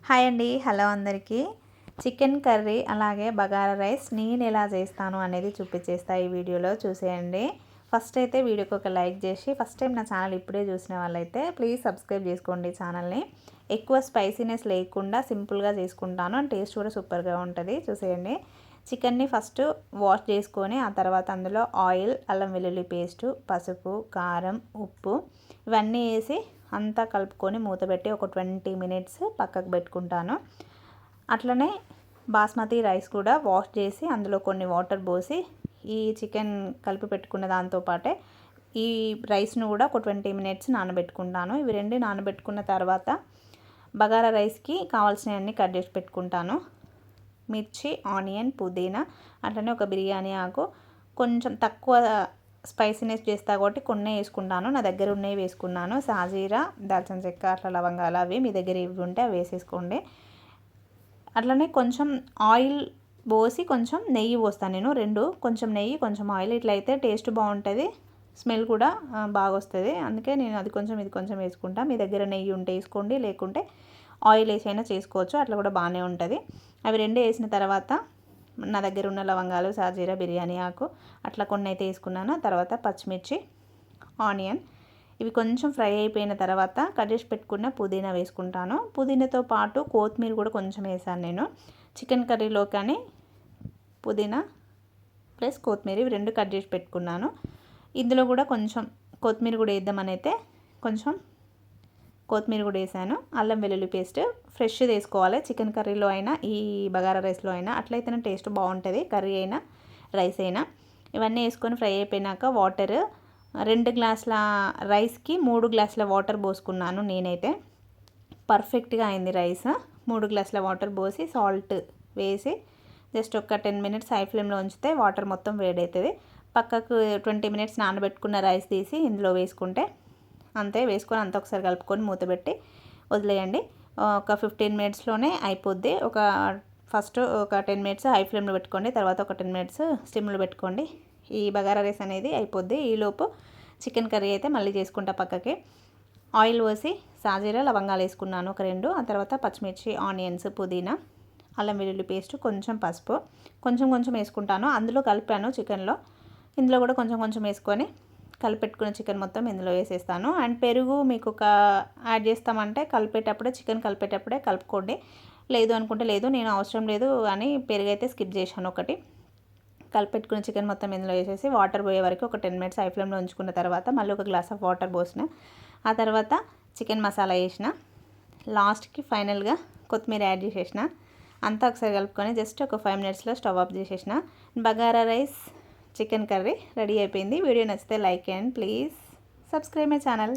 Hi అండి, hello అందరికీ. Chicken curry అలాగే బగారా రైస్ నేను ఎలా చేస్తాను అనేది చూపించేస్తా. ఈ వీడియోలో చూసేయండి. ఫస్ట్ అయితే వీడియోకి ఒక లైక్ చేసి, ఫస్ట్ టైం నా ఛానల్ ఇప్పుడే చూసిన వాళ్ళైతే ప్లీజ్ సబ్స్క్రైబ్ చేసుకోండి ఛానల్ని. ఎక్కువ స్పైసీనెస్ లేకుండా సింపుల్గా చేసుకుంటాను అండ్ టేస్ట్ కూడా సూపర్గా ఉంటుంది. చూసేయండి. చికెన్ని ఫస్ట్ వాష్ చేసుకొని ఆ తర్వాత అందులో ఆయిల్, అల్లం వెల్లుల్లి పేస్టు, పసుపు, కారం, ఉప్పు ఇవన్నీ వేసి అంతా కలుపుకొని మూత పెట్టి ఒక 20 మినిట్స్ పక్కకు పెట్టుకుంటాను. అట్లనే బాస్మతి రైస్ కూడా వాష్ చేసి అందులో కొన్ని వాటర్ పోసి ఈ చికెన్ కలిపి పెట్టుకున్న దాంతోపాటే ఈ రైస్ను కూడా ఒక 20 మినిట్స్ నానబెట్టుకుంటాను. ఇవి రెండు నానబెట్టుకున్న తర్వాత బగారా రైస్కి కావాల్సినవన్నీ కట్ చేసి పెట్టుకుంటాను. మిర్చి, ఆనియన్, పుదీనా, అట్లనే ఒక బిర్యానీ ఆకు, కొంచెం తక్కువ స్పైసీనెస్ చేస్తా కాబట్టి కొన్ని వేసుకుంటాను. నా దగ్గర ఉన్నవి వేసుకున్నాను. సాజీరా, దాల్చిన చెక్క, అట్లా లవంగాలు అవి మీ దగ్గర ఇవి ఉంటే అవి వేసేసుకోండి. అట్లనే కొంచెం ఆయిల్ పోసి కొంచెం నెయ్యి పోస్తాను నేను. రెండు, కొంచెం నెయ్యి కొంచెం ఆయిల్, ఇట్లయితే టేస్ట్ బాగుంటుంది, స్మెల్ కూడా బాగా వస్తుంది. అందుకే నేను అది కొంచెం ఇది కొంచెం వేసుకుంటాను. మీ దగ్గర నెయ్యి ఉంటే వేసుకోండి, లేకుంటే ఆయిల్ వేసి అయినా చేసుకోవచ్చు, అట్లా కూడా బాగానే ఉంటుంది. అవి రెండు వేసిన తర్వాత నా దగ్గర ఉన్న లవంగాలు, సాజీరా, బిర్యానీ ఆకు అట్లా కొన్ని అయితే వేసుకున్నాను. తర్వాత పచ్చిమిర్చి, ఆనియన్ ఇవి కొంచెం ఫ్రై అయిపోయిన తర్వాత కట్ చేసి పెట్టుకున్న పుదీనా వేసుకుంటాను. పుదీనాతో పాటు కొత్తిమీర కూడా కొంచెం వేసాను నేను. చికెన్ కర్రీలో కానీ పుదీనా ప్లస్ కొత్తిమీర ఇవి రెండు కట్ చేసి పెట్టుకున్నాను. ఇందులో కూడా కొంచెం కొత్తిమీర కూడా వేద్దామని అయితే కొంచెం కొత్తిమీర కూడా వేసాను. అల్లం వెల్లుల్లి పేస్ట్ ఫ్రెష్ వేసుకోవాలి. చికెన్ కర్రీలో అయినా ఈ బగారా రైస్లో అయినా అట్లయితేనే టేస్ట్ బాగుంటుంది, కర్రీ అయినా రైస్ అయినా. ఇవన్నీ వేసుకొని ఫ్రై అయిపోయినాక వాటర్ 2 గ్లాసుల రైస్కి 3 గ్లాసుల వాటర్ పోసుకున్నాను నేనైతే. పర్ఫెక్ట్గా అయింది రైస్. 3 గ్లాసుల వాటర్ పోసి సాల్ట్ వేసి జస్ట్ ఒక 10 మినిట్స్ హై ఫ్లేమ్లో ఉంచితే వాటర్ మొత్తం వేడవుతుంది. పక్కకు 20 మినిట్స్ నానబెట్టుకున్న రైస్ తీసి ఇందులో వేసుకుంటే అంతే. వేసుకొని అంతా ఒకసారి కలుపుకొని మూత పెట్టి వదిలేయండి. ఒక 15 మినిట్స్లోనే అయిపోద్ది. ఫస్ట్ ఒక 10 మినిట్స్ హై ఫ్లేమ్లో పెట్టుకోండి, తర్వాత ఒక 10 మినిట్స్ స్టిమ్లో పెట్టుకోండి. ఈ బగారా రైస్ అనేది అయిపోద్ది. ఈలోపు చికెన్ కర్రీ అయితే మళ్ళీ చేసుకుంటా పక్కకి. ఆయిల్ పోసి సాజీరా, లవంగాలు వేసుకున్నాను ఒక 2. ఆ తర్వాత పచ్చిమిర్చి, ఆనియన్స్, పుదీనా, అల్లం వెల్లుల్లి పేస్ట్, కొంచెం పసుపు కొంచెం కొంచెం వేసుకుంటాను. అందులో కలిపాను చికెన్లో. ఇందులో కూడా కొంచెం కొంచెం వేసుకొని కలిపెట్టుకున్న చికెన్ మొత్తం ఇందులో వేసేస్తాను. అండ్ పెరుగు మీకు యాడ్ చేస్తామంటే చికెన్ కలిపేటప్పుడే కలుపుకోండి, లేదు అనుకుంటే లేదు. నేను అవసరం లేదు అని పెరుగు అయితే స్కిప్ చేశాను ఒకటి. కలిపెట్టుకున్న చికెన్ మొత్తం ఇందులో వేసేసి వాటర్ పోయే వరకు ఒక 10 మినిట్స్ హై ఫ్లేమ్లో ఉంచుకున్న తర్వాత మళ్ళీ ఒక గ్లాస్ ఆఫ్ వాటర్ పోసిన. ఆ తర్వాత చికెన్ మసాలా వేసిన. లాస్ట్కి ఫైనల్గా కొత్తిమీర యాడ్ చేసేసిన. అంతా ఒకసారి కలుపుకొని జస్ట్ ఒక 5 మినిట్స్లో స్టవ్ ఆఫ్ చేసేసిన. Bagara rice, chicken curry ready అయిపోయింది. వీడియో నచ్చితే like and please subscribe my channel.